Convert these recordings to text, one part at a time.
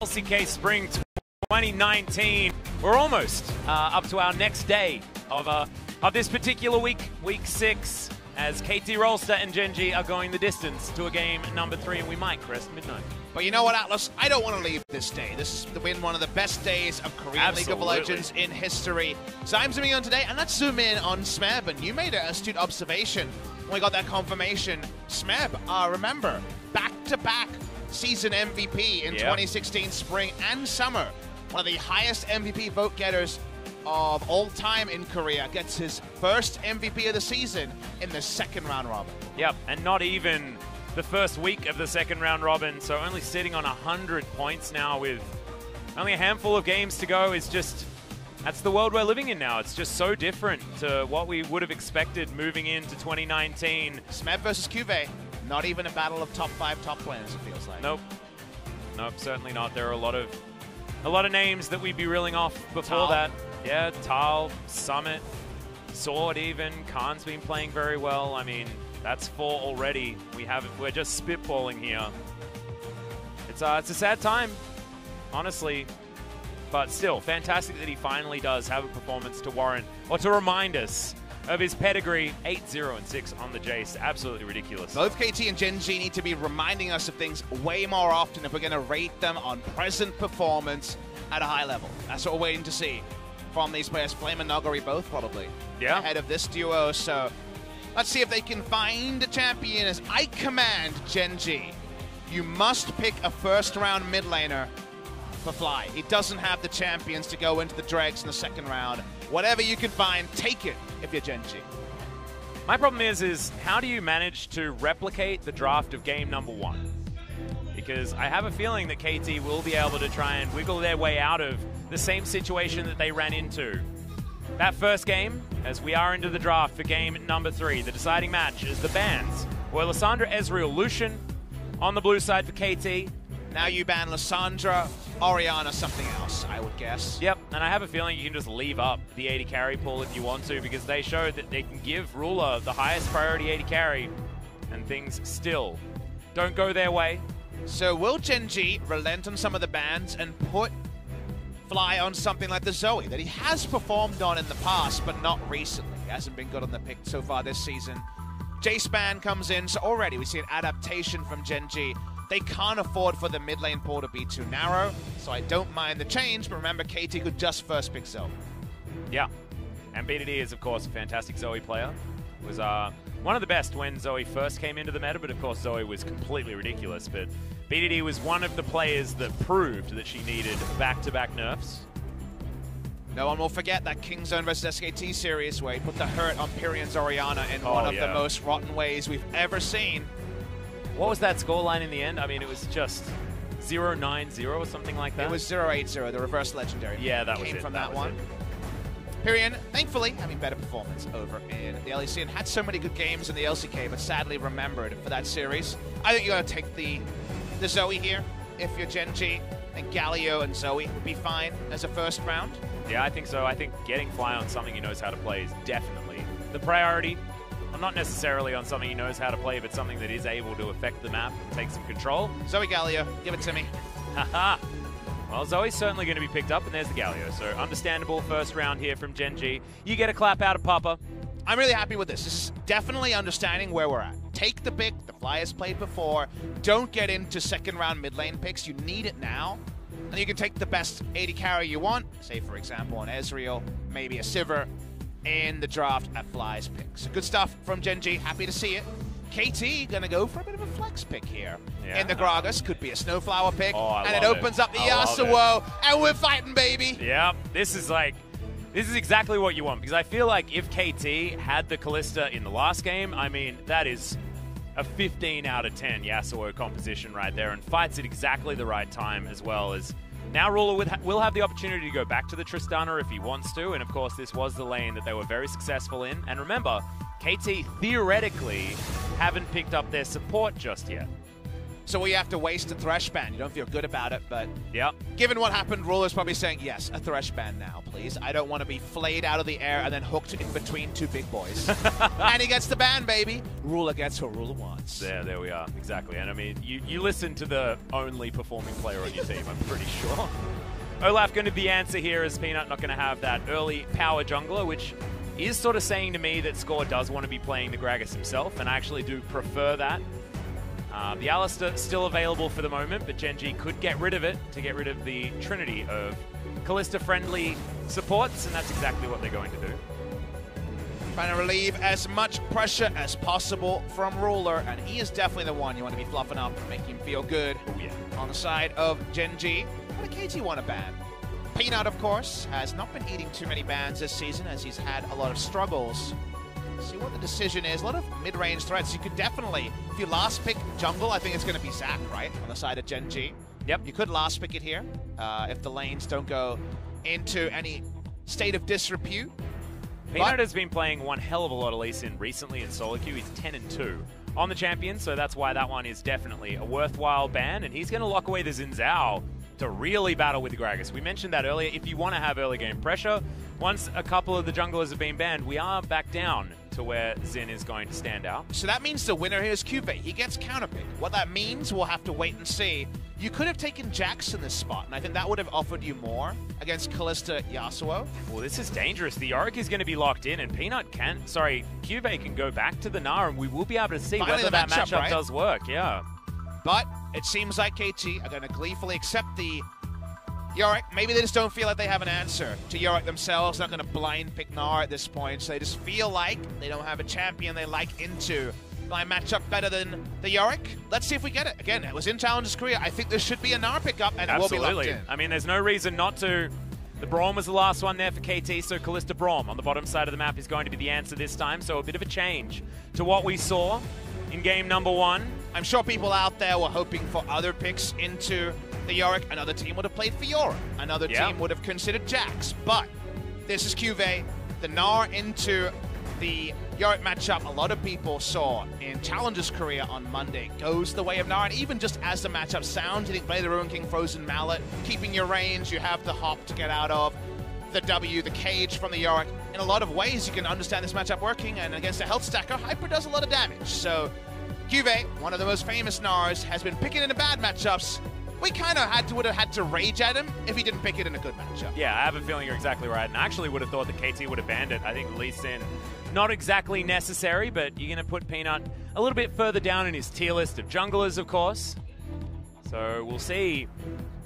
LCK Spring 2019. We're almost up to our next day of this particular week, week 6, as KT Rolster and Gen G are going the distance to a game number 3, and we might crest midnight. But you know what, Atlas? I don't want to leave this day. This has been one of the best days of Korean League of Legends in history. So I'm zooming on today, and let's zoom in on Smeb. And you made an astute observation when we got that confirmation. Smeb, remember, back-to-back season MVP in 2016 spring and summer. One of the highest MVP vote getters of all time in Korea, gets his first MVP of the season in the second round robin. Yep, and not even the first week of the second round robin, so only sitting on 100 points now with only a handful of games to go. Is just, that's the world we're living in now. It's just so different to what we would have expected moving into 2019. Smeb versus Cuvée, not even a battle of top 5 top players, it feels like. Nope, certainly not. There are a lot of names that we'd be reeling off before that. Yeah, Tal, Summit, Sword even. Khan's been playing very well. I mean, that's 4 already. We're just spitballing here. It's a sad time, honestly, but still fantastic that he finally does have a performance to warrant, or to remind us of his pedigree. 8-0-6 on the Jace, absolutely ridiculous. Both KT and Gen G need to be reminding us of things way more often if we're going to rate them on present performance at a high level. That's what we're waiting to see from these players. Flame and Nuguri both probably ahead of this duo, so let's see if they can find a champion. As I command Gen G, you must pick a first round mid laner for Fly. He doesn't have the champions to go into the dregs in the second round. Whatever you can find, take it if you're Gen G. My problem is how do you manage to replicate the draft of game number 1? Because I have a feeling that KT will be able to try and wiggle their way out of the same situation that they ran into. That first game, as we are into the draft for game number 3, the deciding match is the bans were Lissandra, Ezreal, Lucian on the blue side for KT. Now you ban Lissandra, Orianna, something else, I would guess. Yep, and I have a feeling you can just leave up the 80 carry pool if you want to, because they showed that they can give Ruler the highest priority 80 carry, and things still don't go their way. So will Gen G relent on some of the bans and put Fly on something like the Zoe that he has performed on in the past, but not recently? He hasn't been good on the pick so far this season. Jace ban comes in, so already we see an adaptation from Gen G. They can't afford for the mid lane pool to be too narrow, so I don't mind the change, but remember, KT could just first pick Zoe. Yeah, and BDD is, of course, a fantastic Zoe player. Was one of the best when Zoe first came into the meta, but of course Zoe was completely ridiculous. But BDD was one of the players that proved that she needed back-to-back nerfs. No one will forget that Kingzone vs SKT series where he put the hurt on Pyrean's Orianna in one of the most rotten ways we've ever seen. What was that scoreline in the end? I mean, it was just 0-9-0 or something like that. It was 0-8-0, the reverse legendary. Yeah, that was came it. from that one. Pyrean, thankfully, having better performance over in the LEC and had so many good games in the LCK, but sadly remembered for that series. I think you got to take the Zoe here if you're Gen G, and Galio and Zoe would be fine as a first round. Yeah, I think so. I think getting Fly on something he knows how to play is definitely the priority. I'm not necessarily on something he knows how to play, but something that is able to affect the map and take some control. Zoe Galio, give it to me. Haha. Well, Zoe's certainly going to be picked up, and there's the Galio. So understandable first round here from Gen G. You get a clap out of Papa. I'm really happy with this. This is definitely understanding where we're at. Take the pick the Fly has played before. Don't get into second round mid lane picks. You need it now. And you can take the best 80 carry you want. Say, for example, an Ezreal, maybe a Sivir in the draft at Fly's pick. So good stuff from Gen G. Happy to see it. KT gonna go for a bit of a flex pick here. In the Gragas, could be a Snowflower pick, and it opens up the Yasuo, and we're fighting, baby! Yeah, this is exactly what you want, because I feel like if KT had the Kalista in the last game, I mean, that is a 15 out of 10 Yasuo composition right there, and fights at exactly the right time as well. As now Ruler will have the opportunity to go back to the Tristana if he wants to, and of course this was the lane that they were very successful in. And remember, KT theoretically haven't picked up their support just yet. So we have to waste a Thresh ban. You don't feel good about it, but yep. Given what happened, Ruler's probably saying, yes, a Thresh ban now, please. I don't want to be flayed out of the air and then hooked in between two big boys. And he gets the ban, baby. Ruler gets what Ruler wants. There we are. Exactly. And I mean, you listen to the only performing player on your team, I'm pretty sure. Olaf going to be the answer here, as Peanut not going to have that early power jungler, which is sort of saying to me that Score does want to be playing the Gragas himself, and I actually do prefer that. The Alistar still available for the moment, but Gen G could get rid of it to get rid of the trinity of Kalista-friendly supports, and that's exactly what they're going to do. Trying to relieve as much pressure as possible from Ruler, and he is definitely the one you want to be fluffing up and making him feel good. Oh, yeah. On the side of Gen G, what did KT want to ban? Peanut, of course, has not been eating too many bans this season as he's had a lot of struggles. See what the decision is. A lot of mid-range threats. You could definitely, if you last pick jungle, I think it's going to be Zac, right? On the side of Gen G. Yep. You could last pick it here if the lanes don't go into any state of disrepute. Peanut has been playing one hell of a lot of Lee Sin recently in solo queue. He's 10-2 on the champion, so that's why that one is definitely a worthwhile ban, and he's going to lock away the Xin Zhao to really battle with the Gragas. We mentioned that earlier. If you want to have early game pressure, once a couple of the junglers have been banned, we are back down to where Xin is going to stand out. So that means the winner here is Cuvee. He gets counterpick. What that means, we'll have to wait and see. You could have taken Jax in this spot, and I think that would have offered you more against Kalista Yasuo. Well, this is dangerous. The Yorick is going to be locked in, and Cuvee can go back to the Gnar, and we will be able to see whether that matchup does work, yeah. But it seems like KT are going to gleefully accept the Yorick. Maybe they just don't feel like they have an answer to Yorick themselves. Not going to blind pick Gnar at this point, so they just feel like they don't have a champion they like into. My matchup better than the Yorick. Let's see if we get it. Again, it was in Challenger's career. I think there should be a Gnar pickup, and absolutely. It will be locked in. I mean, there's no reason not to. The Braum was the last one there for KT, so Kalista Braum on the bottom side of the map is going to be the answer this time, so a bit of a change to what we saw in game number 1. I'm sure people out there were hoping for other picks into the Yorick. Another team would have played Fiora. Another team would have considered Jax. But this is Cuvee. The Gnar into the Yorick matchup a lot of people saw in Challenger's career on Monday goes the way of Gnar. And even just as the matchup sounds, you think play the Ruin King Frozen Mallet, keeping your range, you have the hop to get out of, the W, the cage from the Yorick. In a lot of ways, you can understand this matchup working, and against a health stacker, Hyper does a lot of damage. So Cuvee, one of the most famous Gnars, has been picking into bad matchups. We kind of would have had to rage at him if he didn't pick it in a good matchup. Yeah, I have a feeling you're exactly right, and I actually would have thought that KT would have banned it. I think Lee Sin, not exactly necessary, but you're going to put Peanut a little bit further down in his tier list of junglers, of course. So we'll see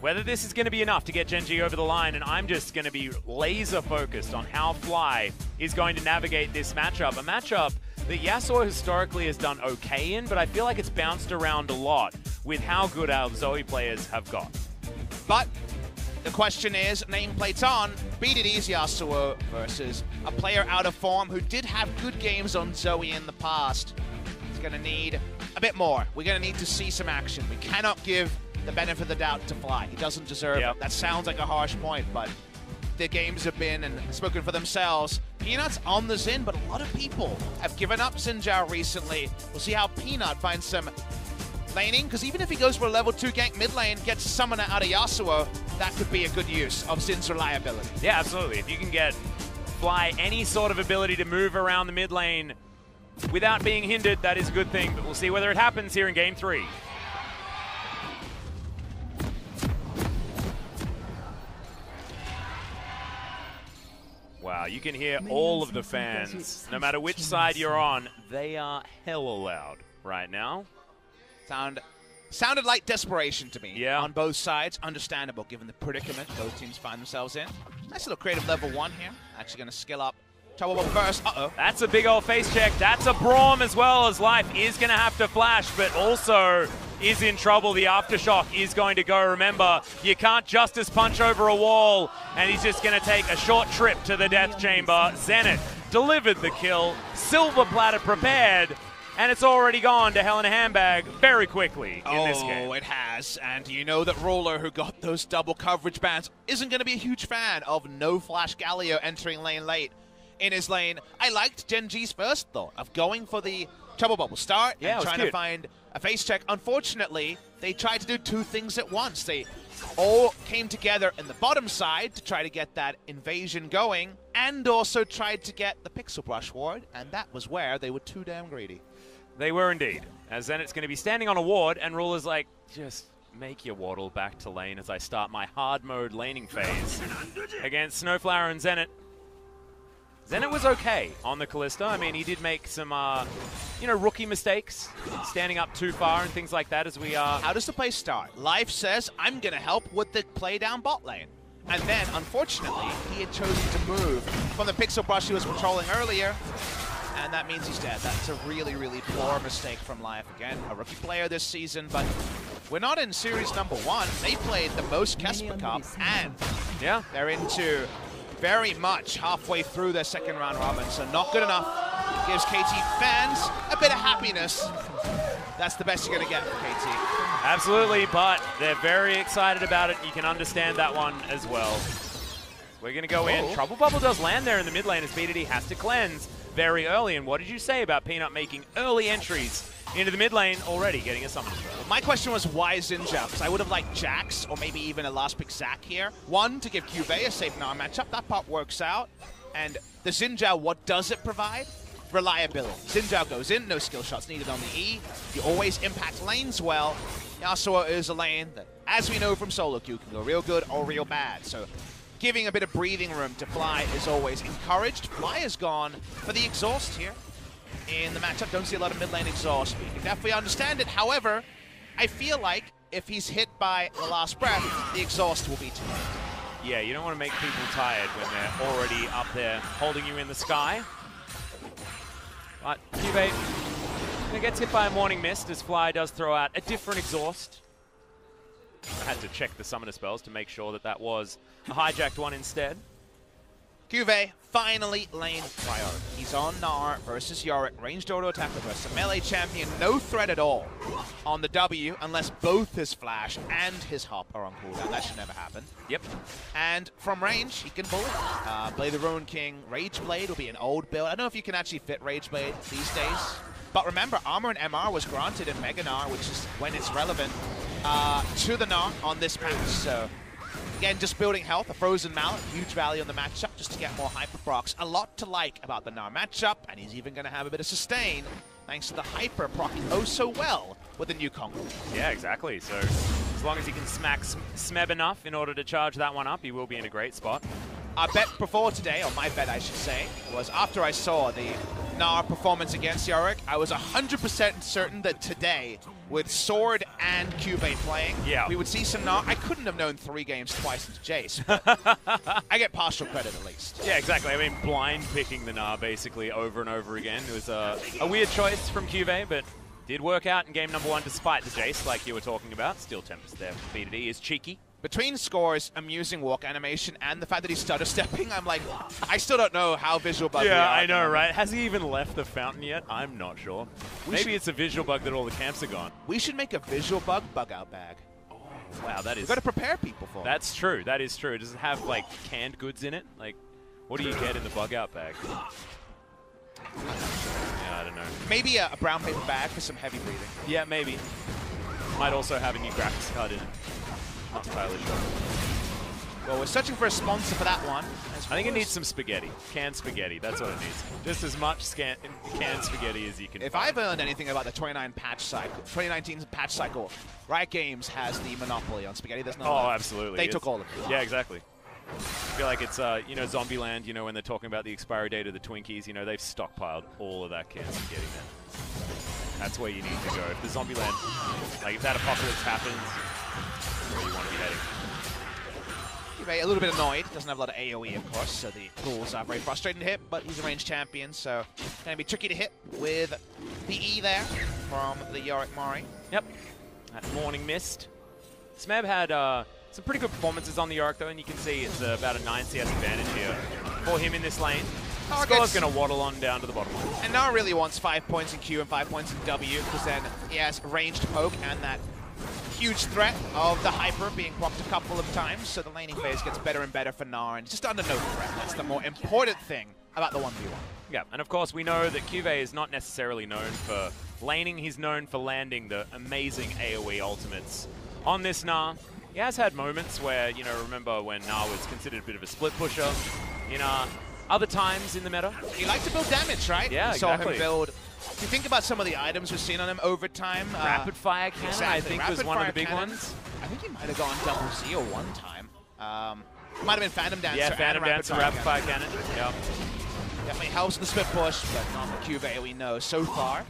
whether this is going to be enough to get Gen G over the line, and I'm just going to be laser focused on how Fly is going to navigate this matchup. A matchup that Yasuo historically has done okay in, but I feel like it's bounced around a lot with how good our Zoe players have got. But the question is, nameplates on, beat it easy Yasuo versus a player out of form who did have good games on Zoe in the past. He's going to need a bit more. We're going to need to see some action. We cannot give the benefit of the doubt to Fly. He doesn't deserve it. That sounds like a harsh point, but the games have been and spoken for themselves. Peanut's on the Xin, but a lot of people have given up Xin Zhao recently. We'll see how Peanut finds some laning, because even if he goes for a level 2 gank mid lane, gets a summoner out of Yasuo, that could be a good use of Xin's reliability. Yeah, absolutely. If you can get Fly any sort of ability to move around the mid lane without being hindered, that is a good thing, but we'll see whether it happens here in game 3. Wow, you can hear all of the fans, no matter which side you're on, they are hella loud right now. Sounded like desperation to me on both sides. Understandable given the predicament both teams find themselves in. Nice little creative level 1 here. Actually going to skill up Trouble first. Uh-oh. That's a big old face check. That's a Braum as well, as Life is going to have to flash, but also is in trouble. The Aftershock is going to go. Remember, you can't Justice punch over a wall, and he's just going to take a short trip to the Death Chamber. Zenith delivered the kill. Silver Platter prepared, and it's already gone to Hell in a Handbag very quickly in this game. Oh, it has. And you know that Roller, who got those double coverage bans, isn't going to be a huge fan of no Flash Galio entering lane late in his lane. I liked Gen G's first thought of going for the Trouble Bubble start and trying to find a face check. Unfortunately, they tried to do two things at once. They all came together in the bottom side to try to get that invasion going, and also tried to get the Pixel Brush ward, and that was where they were too damn greedy. They were indeed. As Zenit's going to be standing on a ward, and Ruler's like, just make your waddle back to lane as I start my hard mode laning phase against Snowflower and Zenit. Zenit was okay on the Kalista. I mean, he did make some, rookie mistakes, standing up too far and things like that as we are. How does the play start? Life says, I'm going to help with the play down bot lane. And then, unfortunately, he had chosen to move from the Pixel Brush he was patrolling earlier, and that means he's dead. That's a really, really poor mistake from Life. Again, a rookie player this season, but we're not in series number 1. They played the most Kesper Cup, and they're into very much halfway through their second round robin, so not good enough. Gives KT fans a bit of happiness. That's the best you're going to get from KT. Absolutely, but they're very excited about it. You can understand that one as well. We're going to go in. Trouble Bubble does land there in the mid lane as BDD has to cleanse very early. And what did you say about Peanut making early entries into the mid lane already, getting a summon throw? My question was, why Xinjiao? Because I would have liked Jax, or maybe even a last pick Zac here. One, to give Cuvée a safe Gnar matchup. That part works out. And the Xinjiao, what does it provide? Reliability. Xinjiao goes in, no skill shots needed on the E. You always impact lanes well. Yasuo is a lane that, as we know from solo queue, can go real good or real bad. So giving a bit of breathing room to Fly is always encouraged. Fly has gone for the exhaust here in the matchup. Don't see a lot of mid lane exhaust, but you can definitely understand it. However, I feel like if he's hit by the last breath, the exhaust will be too late. Yeah, you don't want to make people tired when they're already up there holding you in the sky. But Cuvée gets hit by a Morning Mist as Fly does throw out a different exhaust. I had to check the summoner spells to make sure that that was a hijacked one instead. Cuvée finally lane priority. He's on Gnar versus Yorick. Ranged auto attack versus a melee champion. No threat at all on the W unless both his flash and his hop are on cooldown. That should never happen. Yep. And from range, he can bully. Blade the Ruin King. Rage Blade will be an old build. I don't know if you can actually fit Rage Blade these days. But remember, Armor and MR was granted in Mega Gnar, which is when it's relevant, to the Gnar on this patch. So again, just building health, a Frozen Mallet, huge value on the matchup just to get more Hyper procs. A lot to like about the Gnar matchup, and he's even going to have a bit of sustain thanks to the Hyper procking oh so well with the new Conqueror. Yeah, exactly. So as long as he can smack Smeb enough in order to charge that one up, he will be in a great spot. Our bet before today, or my bet I should say, was after I saw the Gnar performance against Yorick, I was 100% certain that today, with Sword and Cuvée playing, we would see some Gnar. I couldn't have known 3 games twice into Jace, but I get partial credit at least. Yeah, exactly. I mean, blind picking the Gnar basically over and over again. It was a weird choice from Cuvée, but did work out in game number 1 despite the Jace, like you were talking about. Still Tempest there for BDD is cheeky. Between Score's amusing walk animation and the fact that he's stutter stepping, I'm like, I still don't know how visual bug we are. Yeah, I know, right? Has he even left the fountain yet? I'm not sure. Maybe it's a visual bug that all the camps are gone. We should make a visual bug out bag. Oh, wow, that is... We've got to prepare people for it. That's true. That is true. Does it have, like, canned goods in it? Like, what do you get in the bug out bag? Yeah, I don't know. Maybe a brown paper bag for some heavy breathing. Yeah, maybe. Might also have a new graphics card in it. Not entirely sure. Well, we're searching for a sponsor for that one. I think it needs some spaghetti. Canned spaghetti. That's what it needs. Just as much canned spaghetti as you can If find. I've learned anything about the 2019 patch cycle, Riot Games has the monopoly on spaghetti. There's no left. Absolutely. They took all of it. Yeah, exactly. I feel like it's, Zombieland, when they're talking about the expiry date of the Twinkies, they've stockpiled all of that canned spaghetti there. That's where you need to go. If the Zombieland, like if that apocalypse happens, that's where you want to be heading. Cuvée a little bit annoyed. Doesn't have a lot of AoE, of course, so the ghouls are very frustrating to hit, but he's a ranged champion, so going to be tricky to hit with the E there from the Yorick Mari. Yep. That Morning Mist. Smeb had some pretty good performances on the Yorick, though, and you can see it's about a 9 CS advantage here for him in this lane. Score's going to waddle on down to the bottom line. And Gnar really wants 5 points in Q and 5 points in W, because then he has ranged poke and that huge threat of the Hyper being blocked a couple of times, so the laning phase gets better and better for Gnar, and just under no threat. That's the more important thing about the 1v1. Yeah, and of course we know that Cuvée is not necessarily known for laning, he's known for landing the amazing AoE ultimates on this Gnar. He has had moments where, you know, remember when Gnar was considered a bit of a split pusher in other times in the meta. He liked to build damage, right? Yeah, we saw exactly. him build. If you think about some of the items we've seen on him over time. Rapid Fire Cannon, exactly. I think, Rapid was one of the big Cannon. ones. I think he might have gone double Zeo one time. Might have been Phantom Dancer. Yeah, Phantom Dancer, Rapid Fire Cannon. Yep. Definitely helps in the split push, but not the Cuvée we know so far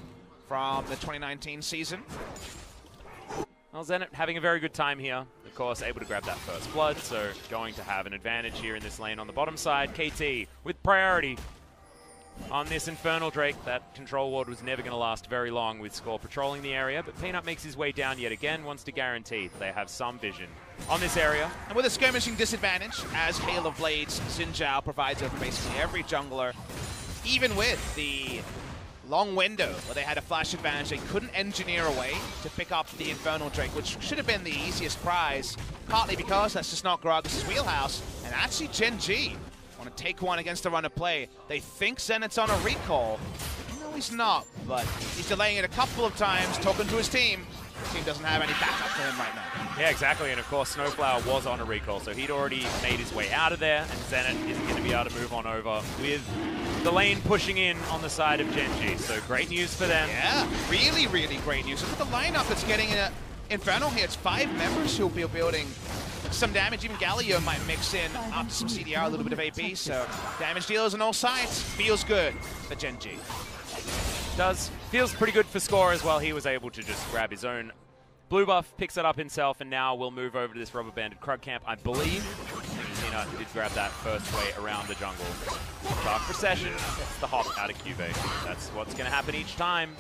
from the 2019 season. Well, Zenit having a very good time here. Of course, able to grab that first blood, so going to have an advantage here in this lane on the bottom side. KT with priority on this Infernal Drake. That control ward was never going to last very long with Score patrolling the area, but Peanut makes his way down yet again, wants to guarantee that they have some vision on this area. And with a skirmishing disadvantage, as Hail of Blades, Xin Zhao provides over basically every jungler, even with the long window where they had a flash advantage, they couldn't engineer a way to pick up the Infernal Drake, which should have been the easiest prize, partly because that's just not Gragas' wheelhouse, and actually Gen G want to take one against the run of play. They think Zenit's on a recall. No, he's not, but he's delaying it a couple of times, talking to his team. His team doesn't have any backup for him right now. Yeah, exactly, and of course Snowflower was on a recall, so he'd already made his way out of there, and Zenit isn't going to be able to move on over with the lane pushing in on the side of Gen G. So great news for them. Yeah, really, really great news. Look at the lineup that's getting Infernal here. It's 5 members who'll be building some damage. Even Galio might mix in after some CDR, a little bit of AP. So damage dealers on all sides. Feels good for Gen G. Does. Feels pretty good for Score as well. He was able to just grab his own blue buff, picks it up himself, and now we'll move over to this rubber banded Krug camp, I believe. Peanut did grab that first way around the jungle. Dark Procession gets the hop out of Cuvée. That's what's going to happen each time.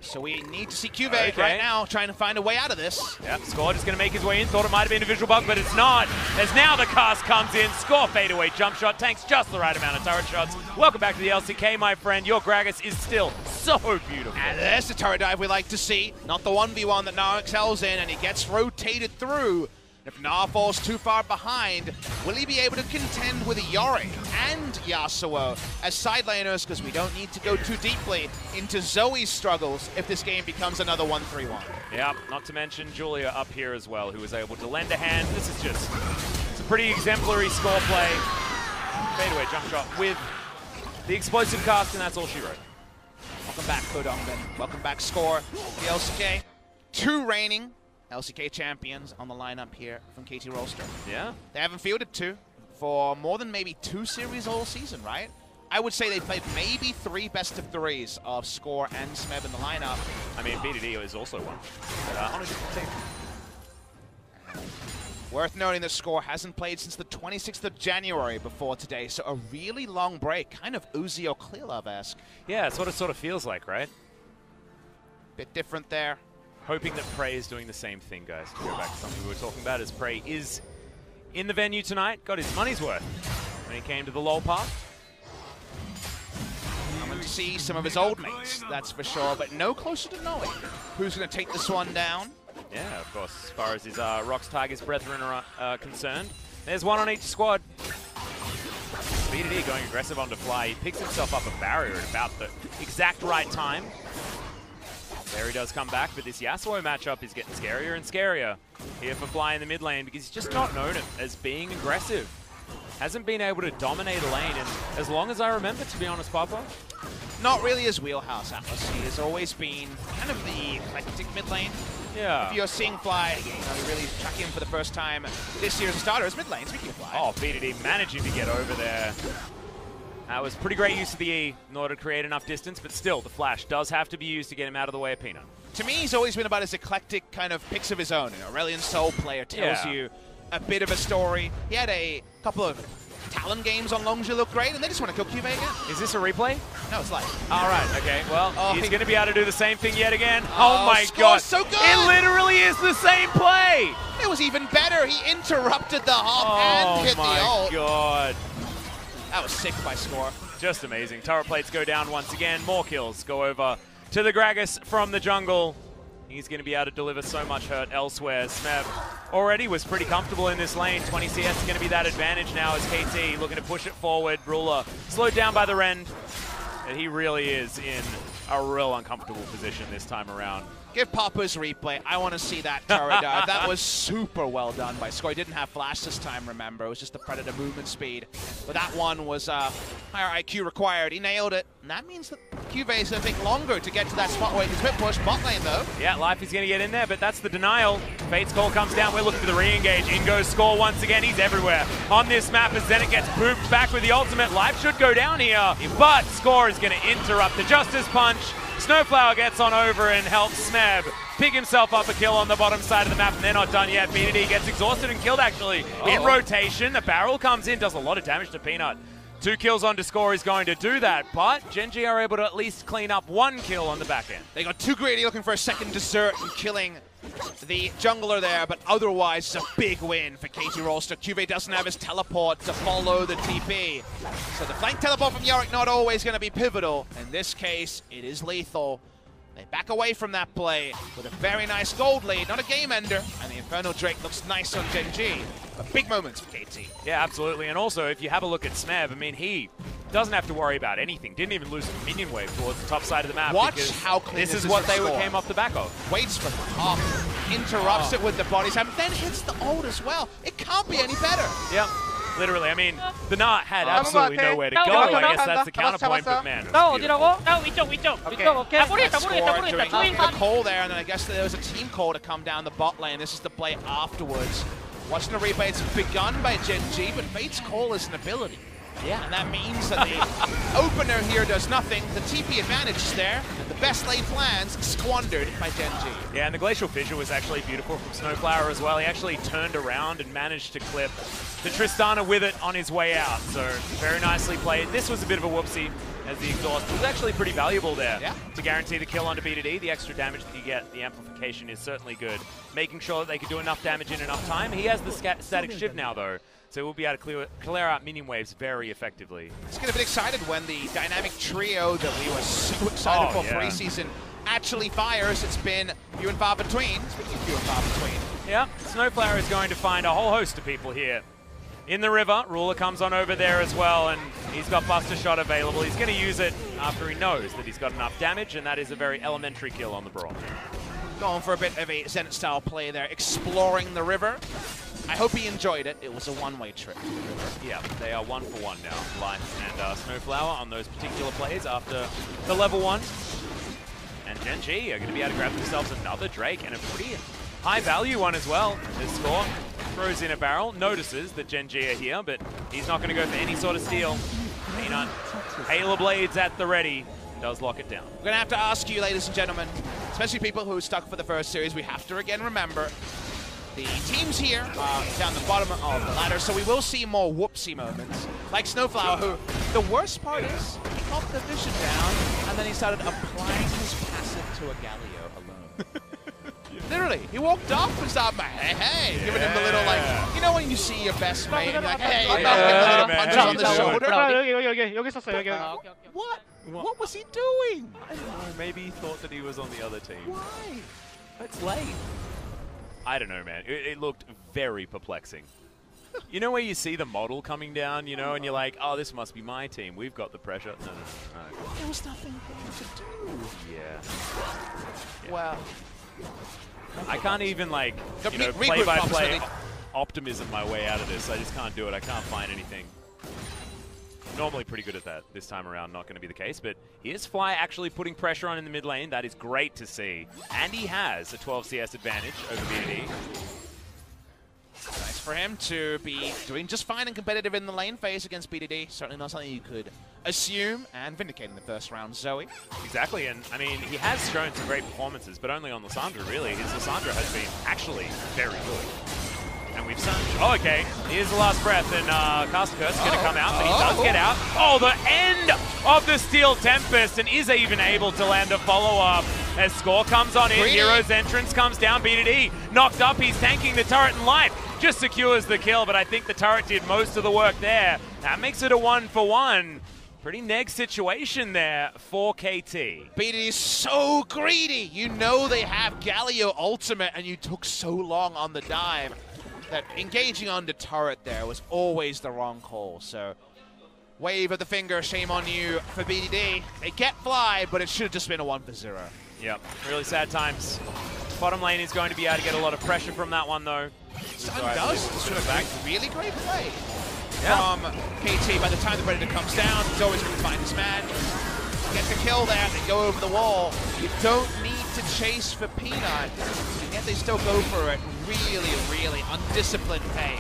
So we need to see Cuvée right now trying to find a way out of this. Yep, Score just going to make his way in. Thought it might have been a visual bug, but it's not. As now the cast comes in. Score fadeaway jump shot. Tanks just the right amount of turret shots. Welcome back to the LCK, my friend. Your Gragas is still so beautiful. And there's the turret dive we like to see. Not the 1v1 that Gnar excels in, and he gets rotated through. If Gnar falls too far behind, will he be able to contend with Yorick and Yasuo as side laners? Because we don't need to go too deeply into Zoe's struggles if this game becomes another 1-3-1. Yeah, not to mention Julia up here as well, who was able to lend a hand. This is just, it's a pretty exemplary Score play. Fadeaway jump shot with the explosive cast, and that's all she wrote. Welcome back, Kodongben. Welcome back, Score. The LCK, 2 reigning LCK champions on the lineup here from KT Rolster. Yeah. They haven't fielded 2 for more than maybe 2 series all season, right? I would say they played maybe 3 best-of-3s of Score and Smeb in the lineup. I mean, BDD is also one. But, on a different team. Worth noting that Score hasn't played since the 26th of January before today, so a really long break, kind of Uzi or Clearlove-esque. Yeah, it's what it sort of feels like, right? Bit different there. Hoping that Prey is doing the same thing, guys, to go back to something we were talking about, as Prey is in the venue tonight, got his money's worth when he came to the LoL Park. Coming to see some of his old mates, that's for sure, but no closer to knowing who's going to take this one down. Yeah, of course, as far as his Rocks Tigers brethren are concerned. There's one on each squad. BDD going aggressive onto Fly. He picks himself up a barrier at about the exact right time. There he does come back, but this Yasuo matchup is getting scarier and scarier here for Fly in the mid lane because he's just not known as being aggressive. Hasn't been able to dominate a lane, and as long as I remember, to be honest, Papa. Not really his wheelhouse, Atlas. He has always been kind of the eclectic mid lane. Yeah. If you're seeing Fly, you know, you're really tracking him for the first time this year as a starter as mid lane, speaking of Fly. Oh, BDD managing to get over there. That was pretty great use of the E in order to create enough distance, but still, the flash does have to be used to get him out of the way of Peanut. To me, he's always been about his eclectic kind of picks of his own. An Aurelion Sol player tells you a bit of a story. He had a couple of Talon games on Longzhi look great, and they just want to kill Cuvée again. Is this a replay? No, it's live. All right, okay. Well, he's going to be able to do the same thing yet again. Oh my God. So good. It literally is the same play. It was even better. He interrupted the hop and hit the ult. Oh, my God. That was sick by Score. Just amazing. Turret plates go down once again. More kills go over to the Gragas from the jungle. He's going to be able to deliver so much hurt elsewhere. Smeb already was pretty comfortable in this lane. 20 CS is going to be that advantage now as KT looking to push it forward. Ruler slowed down by the Rend. And he really is in a real uncomfortable position this time around. Give Papa's replay. I want to see that turret dive. That was super well done by Score. He didn't have flash this time, remember. It was just the Predator movement speed. But that one was higher IQ required. He nailed it. And that means that Cuvée is going to take longer to get to that spot where he can split push. Bot lane, though. Yeah, Life is going to get in there, but that's the denial. Fate's call comes down. We're looking for the re-engage. In goes Score once again. He's everywhere on this map as Zenit gets pooped back with the ultimate. Life should go down here, but Score is going to interrupt the Justice Punch. Snowflower gets on over and helps Smeb pick himself up a kill on the bottom side of the map, and they're not done yet. BDD gets exhausted and killed, actually, in rotation. The barrel comes in, does a lot of damage to Peanut. 2 kills onto Score is going to do that, but Gen G are able to at least clean up 1 kill on the back end. They got too greedy looking for a second dessert and killing the jungler there, but otherwise it's a big win for KT Rolster. Cuvée doesn't have his teleport to follow the TP. So the flank teleport from Yorick not always going to be pivotal. In this case, it is lethal. They back away from that play with a very nice gold lead, not a game ender, and the Infernal Drake looks nice on Gen G. But big moments for KT. Yeah, absolutely. And also, if you have a look at Smeb, I mean, he doesn't have to worry about anything. Didn't even lose a minion wave towards the top side of the map. Watch how clean this is what they came off the back of. Waits for the top, interrupts it with the body slam, then hits the ult as well. It can't be any better. Yep. Literally, I mean, the Nart had absolutely nowhere to go. I guess that's the counterpoint, but man, it was beautiful. Doing the call there, and then I guess there was a team call to come down the bot lane. This is the play afterwards. Watching the replay, it's begun by Gen G, but Fate's call is an ability. Yeah, and that means that the opener here does nothing. The TP advantage is there, and the best laid plans squandered by Gen G. Yeah, and the Glacial Fissure was actually beautiful from Snowflower as well. He actually turned around and managed to clip the Tristana with it on his way out. So very nicely played. This was a bit of a whoopsie as the exhaust was actually pretty valuable there to guarantee the kill onto BDD. The extra damage that you get, the amplification is certainly good. Making sure that they can do enough damage in enough time. He has the static shiv now though, so we'll be able to clear out minion waves very effectively. It's going to be excited when the dynamic trio that we were so excited for preseason actually fires. It's been few and far between. Speaking of few and far between. Yeah, Snowflower is going to find a whole host of people here in the river. Ruler comes on over there as well, and he's got Buster Shot available. He's going to use it after he knows that he's got enough damage, and that is a very elementary kill on the Brawl. Going for a bit of a Zenit-style play there, exploring the river. I hope he enjoyed it. It was a one-way trip. Yeah, they are 1 for 1 now, Life and Snowflower on those particular plays after the level 1. And Gen G are going to be able to grab themselves another Drake, and a pretty high-value one as well. This Score throws in a barrel, notices that Gen G are here, but he's not going to go for any sort of steal. Peanut, Halo Blades at the ready, does lock it down. We're going to have to ask you, ladies and gentlemen, especially people who are stuck for the first series, we have to again remember the teams here are down the bottom of the ladder, so we will see more whoopsie moments. Like Snowflower, who the worst part is he got the vision down, and then he started applying his passive to a Galio alone. Literally, he walked up and started, hey, giving him the little, like, you know when you see your best mate, and you're like, hey, giving the little punches on the shoulder? What was he doing? I don't know, maybe he thought that he was on the other team. Why? It's late. I don't know, man. It looked very perplexing. You know where you see the model coming down, you know, and you're like, oh, this must be my team. We've got the pressure. No. There was nothing to do. Yeah. Well, I can't even, like, you know, play-by-play optimism my way out of this. I just can't do it. I can't find anything. Normally pretty good at that. This time around, not going to be the case. But here's Fly actually putting pressure on in the mid lane. That is great to see. And he has a 12 CS advantage over BDD. Nice for him to be doing just fine and competitive in the lane phase against BDD. Certainly not something you could assume, and vindicating the first round, Zoe. Exactly, and I mean, he has shown some great performances, but only on Lissandra, really. His Lissandra has been actually very good. And we've seen, oh, okay, here's the last breath, and Caster Curse is going to come out, but he does get out. Oh, the end of the Steel Tempest, and is even able to land a follow-up as Score comes on in. Hero's entrance comes down, BDD knocked up, he's tanking the turret, and Life just secures the kill, but I think the turret did most of the work there. That makes it a 1 for 1. Pretty neg situation there for KT. BDD is so greedy. You know they have Galio ultimate, and you took so long on the dive that engaging on the turret there was always the wrong call. So wave of the finger, shame on you for BDD. They get Fly, but it should have just been a 1-0. Yep, really sad times. Bottom lane is going to be able to get a lot of pressure from that one, though. Stun does really great play from KT. By the time the Predator comes down, he's always going to find his man. Get the kill there, they go over the wall. You don't need to chase for Peanut, and yet they still go for it. Really undisciplined play,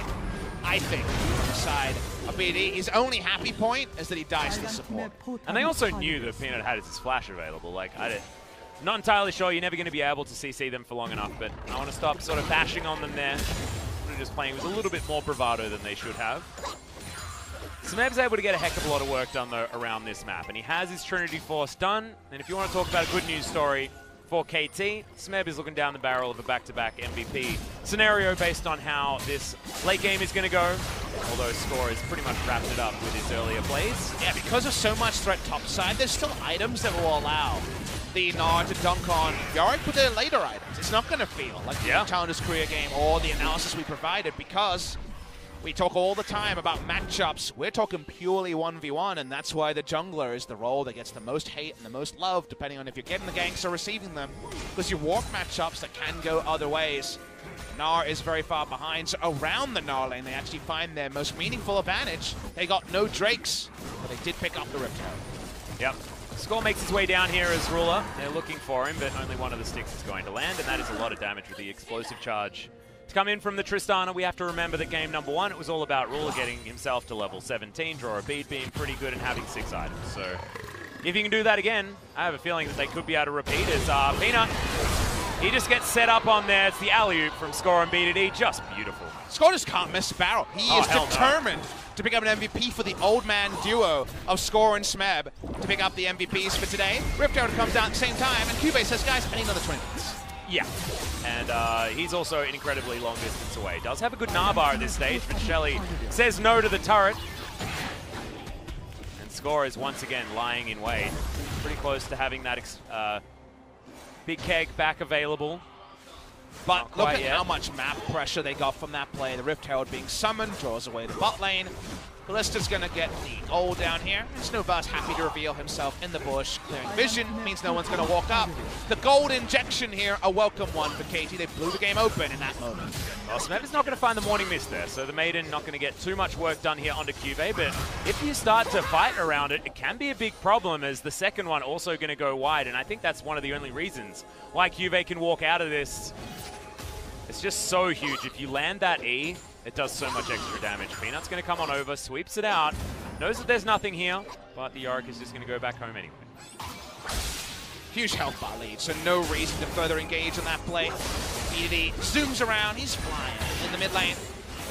I think, on the side of BD. His only happy point is that he dies to the support. And they also knew that Peanut had his flash available. Like, not entirely sure. You're never going to be able to CC them for long enough, but I want to stop sort of bashing on them there. They're just playing with a little bit more bravado than they should have. Smeb's able to get a heck of a lot of work done, though, around this map, and he has his Trinity Force done. And if you want to talk about a good news story for KT, Smeb is looking down the barrel of a back-to-back MVP scenario based on how this late game is going to go, although Score has pretty much wrapped it up with his earlier plays. Yeah, because of so much threat topside, there's still items that will allow the Gnar to dunk on Yorick with their later items. It's not going to feel like the Challenger's career game or the analysis we provided, because we talk all the time about matchups. We're talking purely 1v1, and that's why the jungler is the role that gets the most hate and the most love, depending on if you're getting the ganks or receiving them, because you walk matchups that can go other ways. Gnar is very far behind, so around the Gnar lane, they actually find their most meaningful advantage. They got no Drakes, but they did pick up the Rift Herald. Yep. Score makes his way down here as Ruler. They're looking for him, but only one of the sticks is going to land, and that is a lot of damage with the explosive charge. To come in from the Tristana, we have to remember that game number 1, it was all about Ruler getting himself to level 17, draw a bead, being pretty good and having 6 items. So if you can do that again, I have a feeling that they could be able to repeat as Peanut. He just gets set up on there. It's the alley-oop from Score and BDD. Just beautiful. Score just can't miss Barrel. He is determined to pick up an MVP for the old man duo of Score and Smeb to pick up the MVPs for today. Rift Herald comes down at the same time, and Cube says, guys, I need another 20 minutes. Yeah, and he's also an incredibly long distance away. Does have a good Gnar at this stage, but Shelly says no to the turret. And Score is once again lying in wait. Pretty close to having that big keg back available. But look at how much map pressure they got from that play. The Rift Herald being summoned, draws away the bot lane. Ballista's going to get the gold down here. Snowbar's happy to reveal himself in the bush. Clearing vision means no one's going to walk up. The gold injection here, a welcome one for KT. They blew the game open in that moment. Well, Smeb is not going to find the morning mist there, so the Maiden not going to get too much work done here onto Cuvée, but if you start to fight around it, it can be a big problem, as the second one also going to go wide, and I think that's one of the only reasons why Cuvée can walk out of this. It's just so huge. If you land that E, it does so much extra damage. Peanut's going to come on over, sweeps it out, knows that there's nothing here, but the Yorick is just going to go back home anyway. Huge health bar lead, so no reason to further engage on that play. BDD zooms around, he's flying in the mid lane.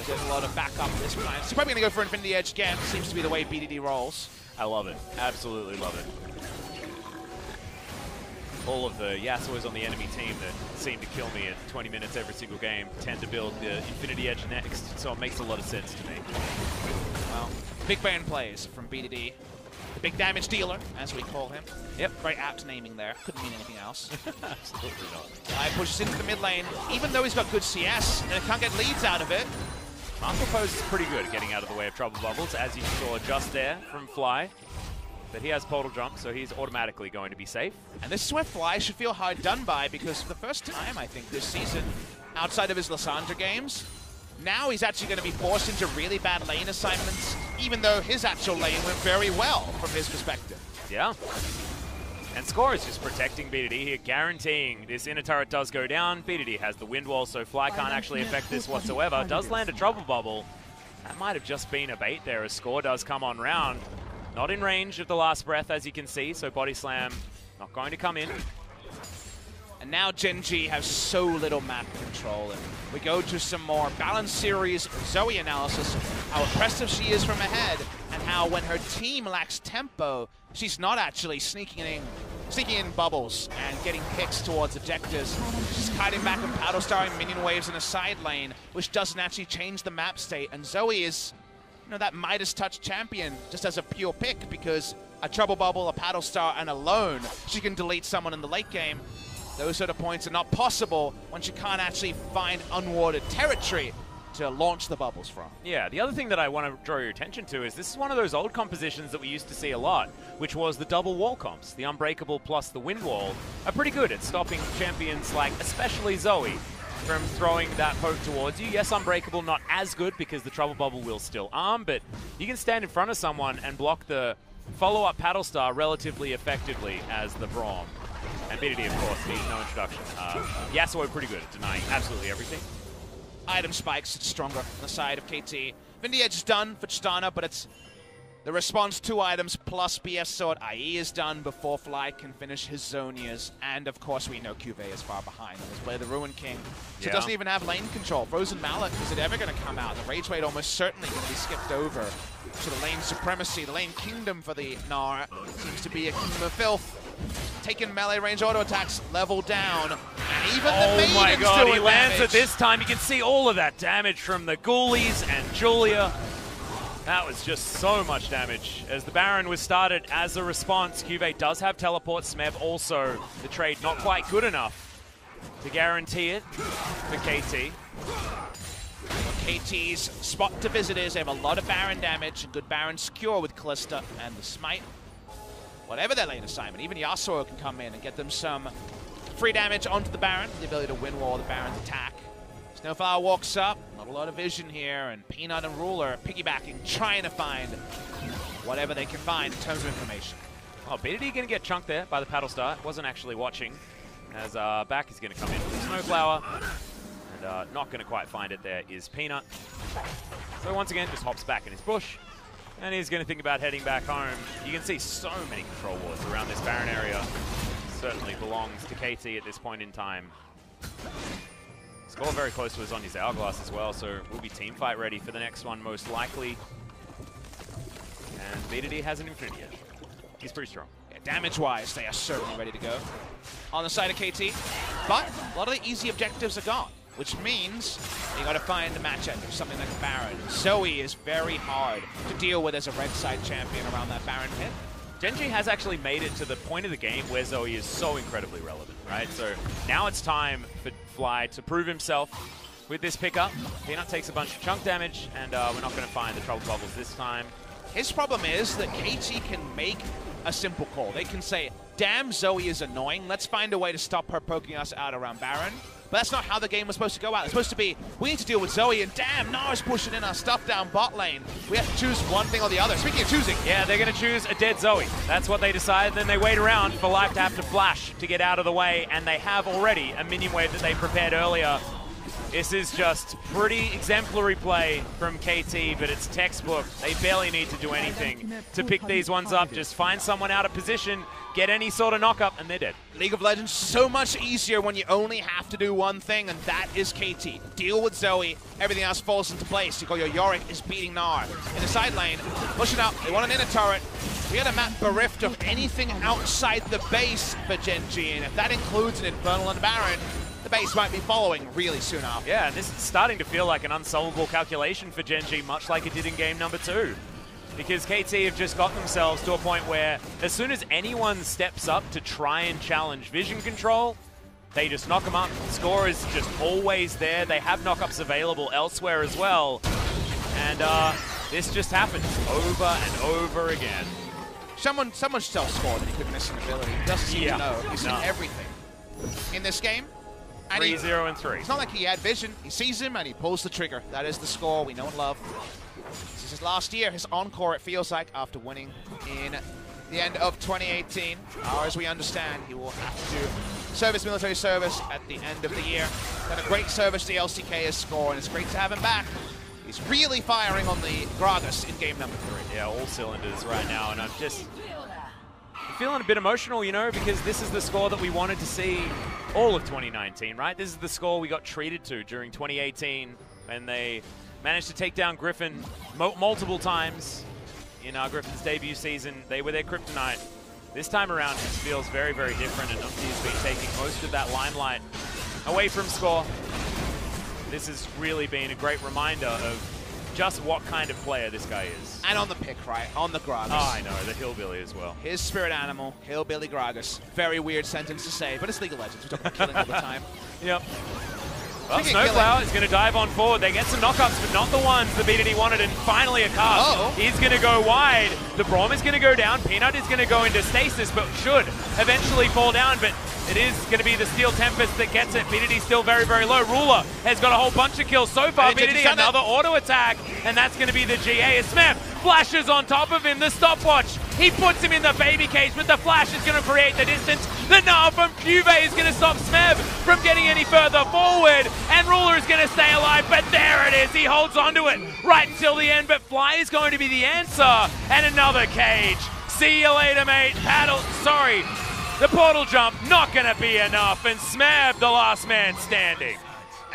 There's a lot of backup this time. So probably going to go for Infinity Edge again. Seems to be the way BDD rolls. I love it. Absolutely love it. All of the Yasuos on the enemy team that seem to kill me at 20 minutes every single game tend to build the Infinity Edge next, so it makes a lot of sense to me. Well, big fan plays from BDD. The big damage dealer, as we call him. Yep, very apt naming there. Couldn't mean anything else. Absolutely not. Fly pushes into the mid lane. Even though he's got good CS, and can't get leads out of it. Marco Pose is pretty good at getting out of the way of trouble bubbles, as you saw just there from Fly. But he has Portal Jump, so he's automatically going to be safe. And this is where Fly should feel hard done by, because for the first time, I think, this season, outside of his Lissandra games, now he's actually going to be forced into really bad lane assignments, even though his actual lane went very well from his perspective. Yeah. And Score is just protecting BDD here, guaranteeing this inner turret does go down. BDD has the wind wall, so Fly can't actually affect this whatsoever. Does land a trouble bubble. That might have just been a bait there, as Score does come on round. Not in range of the last breath, as you can see, so Body Slam not going to come in. And now Gen G has so little map control, and we go to some more balanced series Zoe analysis, how impressive she is from ahead, and how when her team lacks tempo, she's not actually sneaking in bubbles and getting picks towards objectives. She's kiting back and paddle starring minion waves in a side lane, which doesn't actually change the map state, and Zoe is, you know, that Midas touch champion just as a pure pick, because a Trouble Bubble, a Paddle Star, and alone she can delete someone in the late game. Those sort of points are not possible when she can't actually find unwarded territory to launch the bubbles from. Yeah, the other thing that I want to draw your attention to is this is one of those old compositions that we used to see a lot, which was the double wall comps. The Unbreakable plus the Wind Wall are pretty good at stopping champions like especially Zoe from throwing that poke towards you. Yes, Unbreakable not as good because the Trouble Bubble will still arm, but you can stand in front of someone and block the follow-up Paddle Star relatively effectively as the Braum. And BDD, of course, needs no introduction. Yasuo pretty good at denying absolutely everything. Item spikes, it's stronger on the side of KT. Vindy Edge is done for Tristana, but it's the response 2 items plus BS Sword. IE is done before Fly can finish his Zonias. And of course we know Cuvée is far behind. He's played the Ruin King. So it doesn't even have lane control. Frozen Mallet, is it ever going to come out? The Rage Blade almost certainly going to be skipped over. So the lane supremacy, the lane kingdom for the Gnar seems to be a kingdom of filth. Taking melee range auto attacks level down. And even the Maiden's my god, doing he lands damage. it this time. You can see all of that damage from the Ghoulies and Julia. That was just so much damage. As the Baron was started as a response, Cuvée does have teleport. Smeb also, the trade not quite good enough to guarantee it for KT. KT's spot to visit is they have a lot of Baron damage and good Baron secure with Kalista and the Smite. Whatever their lane assignment, even Yasuo can come in and get them some free damage onto the Baron, the ability to win wall the Baron's attack. Snowflower walks up, not a lot of vision here, and Peanut and Ruler are piggybacking, trying to find whatever they can find in terms of information. Oh, BDD going to get chunked there by the Paddle Star. Wasn't actually watching, as back is going to come in with Snowflower. And not going to quite find it there is Peanut. So once again, just hops back in his bush. And he's going to think about heading back home. You can see so many control wards around this Baron area. Certainly belongs to KT at this point in time. Score very close to his Zhonya's Hourglass as well, so we'll be team fight ready for the next one most likely. And BDD has an Infinity Edge. He's pretty strong. Yeah, damage-wise, they are certainly ready to go on the side of KT. But a lot of the easy objectives are gone, which means you got to find the matchup of something like Baron. Zoe is very hard to deal with as a red side champion around that Baron pit. Gen.G has actually made it to the point of the game where Zoe is so incredibly relevant, right? So now it's time for Fly to prove himself with this pickup. Peanut takes a bunch of chunk damage, and we're not going to find the Trouble Bubbles this time. His problem is that KT can make a simple call. They can say, damn, Zoe is annoying. Let's find a way to stop her poking us out around Baron. But that's not how the game was supposed to go out. It's supposed to be, we need to deal with Zoe, and damn, Gnar's pushing in our stuff down bot lane. We have to choose one thing or the other. Speaking of choosing. Yeah, they're going to choose a dead Zoe. That's what they decide. Then they wait around for Life to have to flash to get out of the way, and they have already a minion wave that they prepared earlier. This is just pretty exemplary play from KT, but it's textbook. They barely need to do anything to pick these ones up. Just find someone out of position, get any sort of knock-up, and they're dead. League of Legends, so much easier when you only have to do one thing, and that is KT. Deal with Zoe, everything else falls into place. You go, your Yorick is beating Gnar. In the side lane, pushing out, they want an inner turret. We had a map bereft of anything outside the base for Gen.G, and if that includes an Infernal and Baron, the base might be following really soon after. Yeah, and this is starting to feel like an unsolvable calculation for Gen.G, much like it did in game number 2. Because KT have just got themselves to a point where as soon as anyone steps up to try and challenge vision control, they just knock them up. The score is just always there. They have knockups available elsewhere as well. And this just happens over and over again. Someone self-scored and he could miss an ability. He doesn't seem to know. He's seen everything in this game. 3-0 and 3. It's not like he had vision. He sees him and he pulls the trigger. That is the score we know and love. This is his last year, his encore, it feels like, after winning in the end of 2018. As we understand, he will have to serve his military service at the end of the year. Got a great service to LCK as score, and it's great to have him back. He's really firing on the Gragas in game number 3. Yeah, all cylinders right now, and I'm feeling a bit emotional, you know, because this is the score that we wanted to see all of 2019, right? This is the score we got treated to during 2018 when they managed to take down Griffin multiple times in Griffin's debut season. They were their kryptonite. This time around, it feels very, very different, and Numpty has been taking most of that limelight away from score. This has really been a great reminder of just what kind of player this guy is. And on the pick, right? On the Gragas. Oh, I know, the Hillbilly as well. His spirit animal, Hillbilly Gragas. Very weird sentence to say, but it's League of Legends. We talk about killing all the time. Yep. Well, Snowflower is going to dive on forward. They get some knockups, but not the ones the BDD wanted, and finally a cast. He's going to go wide. The Braum is going to go down. Peanut is going to go into stasis, but should eventually fall down, but it is going to be the Steel Tempest that gets it. BDD still very, very low. Ruler has got a whole bunch of kills so far. BDD, another auto attack, and that's going to be the GA. Smeb flashes on top of him, the stopwatch. He puts him in the baby cage, but the flash is going to create the distance. The gnaw from Cuvée is going to stop Smeb from getting any further forward, and Ruler is going to stay alive, but there it is. He holds onto it right until the end, but Fly is going to be the answer, and another cage. See you later, mate. Paddle, sorry. The portal jump, not going to be enough, and Smeb, the last man standing.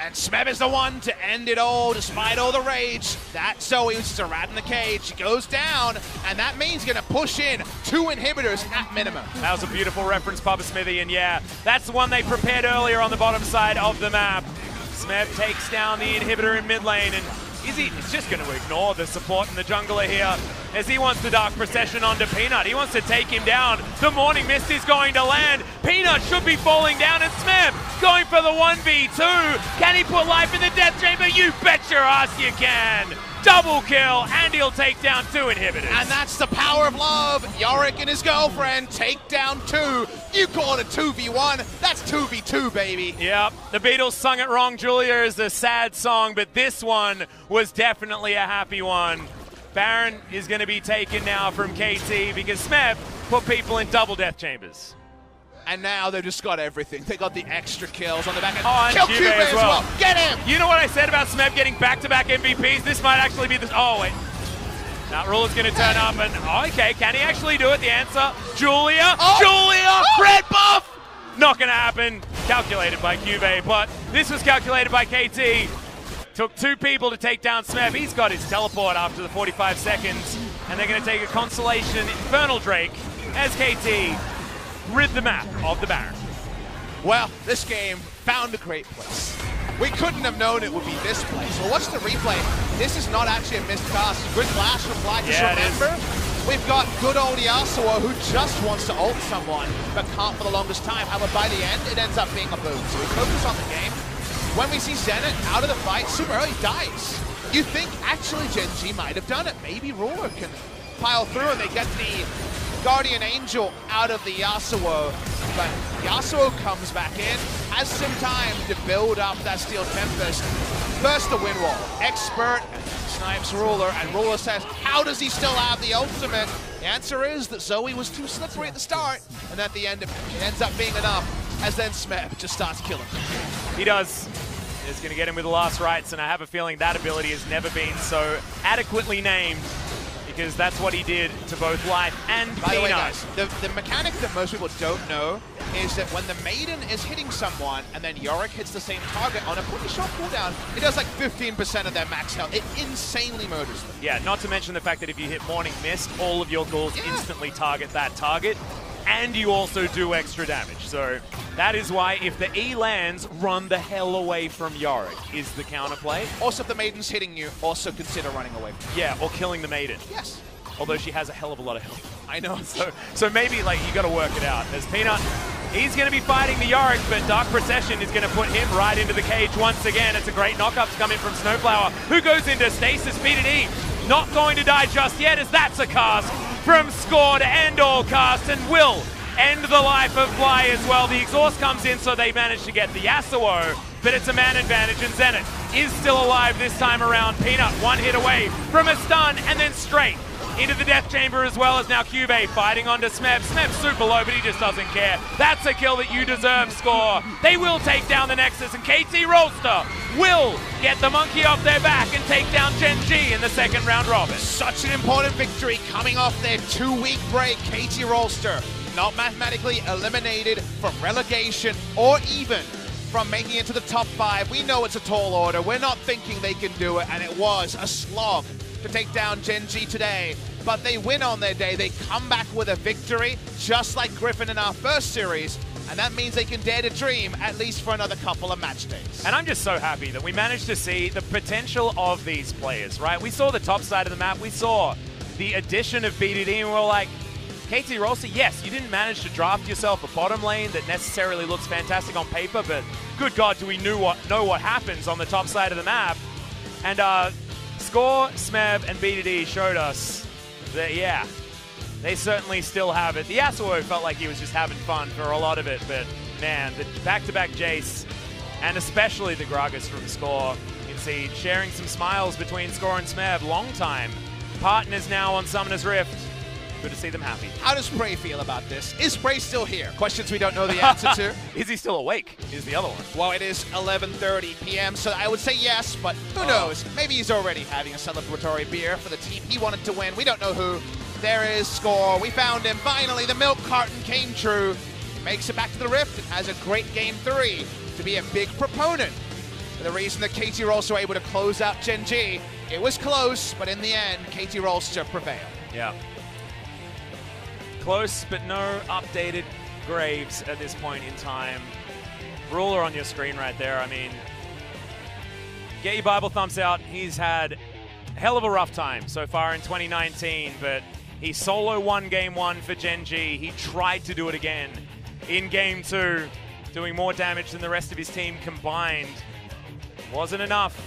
And Smeb is the one to end it all, despite all the rage. That Zoe, which is a rat in the cage, goes down, and that means going to push in 2 inhibitors at minimum. That was a beautiful reference, Papa Smithy, and yeah, that's the one they prepared earlier on the bottom side of the map. Smeb takes down the inhibitor in mid lane, and he's just going to ignore the support in the jungler here as he wants the Dark Procession onto Peanut. He wants to take him down. The Morning Mist is going to land. Peanut should be falling down, and Smeb going for the 1v2. Can he put life in the Death Chamber? You bet your ass you can. Double kill, and he'll take down 2 inhibitors. And that's the power of love. Yorick and his girlfriend take down 2. You call it a 2v1, that's 2v2, baby. Yep, the Beatles sung it wrong, Julia, is a sad song, but this one was definitely a happy one. Baron is going to be taken now from KT because Smeb put people in double death chambers. And now they've just got everything. They got the extra kills on the back end. Oh, and Kill Cuvée as well. Get him! You know what I said about Smeb getting back-to-back MVPs? This might actually be the... Oh, wait. Now, Ruler's going to turn up and... Oh, okay, can he actually do it? The answer, Julia. Oh. Julia! Oh. Red buff! Not going to happen. Calculated by Cuvée, but this was calculated by KT. Took 2 people to take down Smeb. He's got his teleport after the 45 seconds, and they're going to take a consolation Infernal Drake as KT rid the map of the Baron. Well, this game found a great place. We couldn't have known it would be this place. Well, watch the replay. This is not actually a missed cast. Good flash from Fly. Just remember, we've got good old Yasuo who just wants to ult someone, but can't for the longest time. However, by the end, it ends up being a boom. So we focus on the game. When we see Zenit out of the fight, super early dies. You think actually Gen G might have done it. Maybe Ruler can pile through and they get the Guardian Angel out of the Yasuo. But Yasuo comes back in, has some time to build up that Steel Tempest. First the win wall. Expert snipes Ruler, and Ruler says, how does he still have the ultimate? The answer is that Zoe was too slippery at the start, and at the end it ends up being enough, as then Smeb just starts killing him. He does. He's going to get him with the last rites, and I have a feeling that ability has never been so adequately named, because that's what he did to both Life and Peanut. By the way, guys, the mechanic that most people don't know is that when the Maiden is hitting someone and then Yorick hits the same target on a pretty short cooldown, it does like 15% of their max health. It insanely murders them. Yeah, not to mention the fact that if you hit Morning Mist, all of your ghouls instantly target that target, and you also do extra damage. So that is why if the E lands, run the hell away from Yorick is the counterplay. Also, if the Maiden's hitting you, also consider running away from her. Yeah, or killing the Maiden. Yes. Although she has a hell of a lot of health. I know. So maybe like you got to work it out. As Peanut, he's going to be fighting the Yorick, but Dark Procession is going to put him right into the cage once again. It's a great knockup to come in from Snowflower, who goes into stasis. BDD not going to die just yet, as that's a cast from Score to end all cast, and will end the life of Fly as well. The exhaust comes in, so they manage to get the Yasuo, but it's a man advantage, and Zenit is still alive this time around. Peanut one hit away from a stun, and then straight into the death chamber, as well as now Cuvée fighting onto Smeb. Smeb's super low, but he just doesn't care. That's a kill that you deserve, Score. They will take down the Nexus, and KT Rolster will get the monkey off their back and take down Gen G in the second round robin. Such an important victory coming off their 2-week break. KT Rolster not mathematically eliminated from relegation or even from making it to the top 5. We know it's a tall order. We're not thinking they can do it, and it was a slog to take down Gen G today. But they win on their day. They come back with a victory, just like Griffin in our first series, And that means they can dare to dream at least for another couple of match days. And I'm just so happy that we managed to see the potential of these players, right? We saw the top side of the map. We saw the addition of BDD, and we were like, KT Rolster, yes, you didn't manage to draft yourself a bottom lane that necessarily looks fantastic on paper, but good God, do we know what happens on the top side of the map? And Score, Smeb, and BDD showed us that, yeah, they certainly still have it. The Yasuo felt like he was just having fun for a lot of it, but man, the back-to-back Jace, and especially the Gragas from Score, you can see sharing some smiles between Score and Smeb. Long time partners now on Summoner's Rift. Good to see them happy. How does Prey feel about this? Is Prey still here? Questions we don't know the answer to. Is he still awake? Is the other one. Well, it is 11:30 p.m., so I would say yes, but who knows? Maybe he's already having a celebratory beer for the team he wanted to win. We don't know who. There is Score. We found him. Finally, the milk carton came true. Makes it back to the Rift and has a great Game 3 to be a big proponent. For the reason that KT Rolster were able to close out Gen G. It was close, but in the end, KT Rolster prevailed. Yeah. Close, but no updated Graves at this point in time. Ruler on your screen right there. I mean, get your Bible thumbs out. He's had a hell of a rough time so far in 2019, but he solo won Game 1 for Gen G. He tried to do it again in Game 2, doing more damage than the rest of his team combined. Wasn't enough.